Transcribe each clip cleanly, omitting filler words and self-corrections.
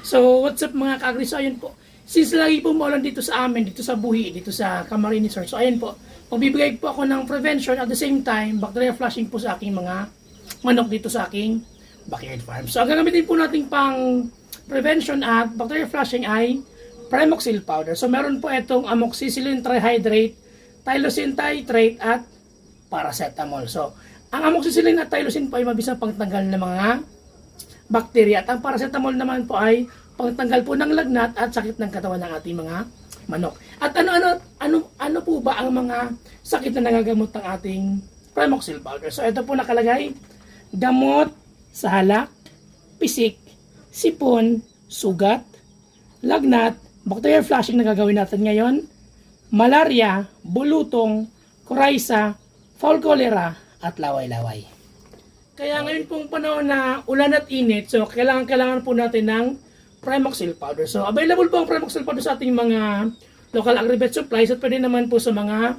So, what's up mga ka-agri? So, ayun po. Since lagi po maulan dito sa amin, dito sa Buhi, dito sa Camarines Resort. So, ayun po. Magbibigay po ako ng prevention at the same time, bacteria flushing po sa aking mga manok dito sa aking backyard farm. So, ang gagamitin po natin pang prevention at bacteria flushing ay Primoxil powder. So, meron po itong amoxicillin trihydrate, tylosin titrate at paracetamol. So, ang amoxicillin at tylosin po ay mabisang pagtanggal ng mga bacteria at ang paracetamol naman po ay pagtanggal po ng lagnat at sakit ng katawan ng ating mga manok. At ano po ba ang mga sakit na nagagamot ng ating Primoxil powder? So ito po nakalagay, gamot sa halak, pisik, sipon, sugat, lagnat, bacterial flushing na gagawin natin ngayon, malaria, bulutong, coryza, foul cholera at laway-laway. Kaya ngayon pong panahon na ulan at init, so kailangan po natin ng Primoxil powder. So available po ang Primoxil powder sa ating mga local agri-vet supplies at pwede naman po sa mga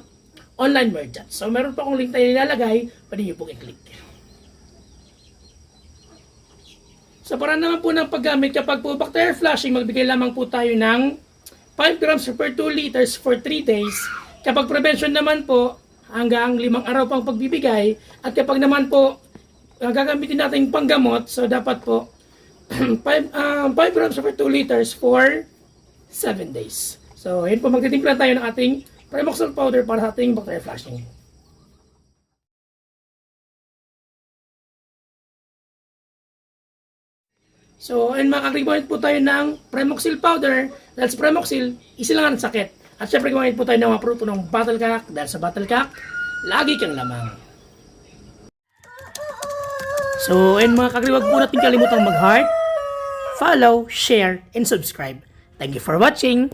online merchants. So meron po akong link tayo nilalagay, pwede nyo pong i-click. So para naman po ng paggamit, kapag po bacterial flushing, magbigay lamang po tayo ng 5 grams per 2 liters for 3 days. Kapag prevention naman po, hanggang 5 araw pang pagbibigay. At kapag naman po gagamitin natin panggamot, so dapat po 5 grams per 2 liters for 7 days. So, yun po, magtitimpla tayo ng ating Primoxil powder para sa ating bacteria flushing. So, ayun mga kagribuhin po tayo ng Primoxil powder. Dahil sa Primoxil, isilangan ang sakit. At syempre gumagamit po tayo ng mga produkto ng Battlecac. Dahil sa Battlecac, lagi kang lamang. So, ayun mga kagri, wag po natin kalimutang mag-heart, follow, share, and subscribe. Thank you for watching!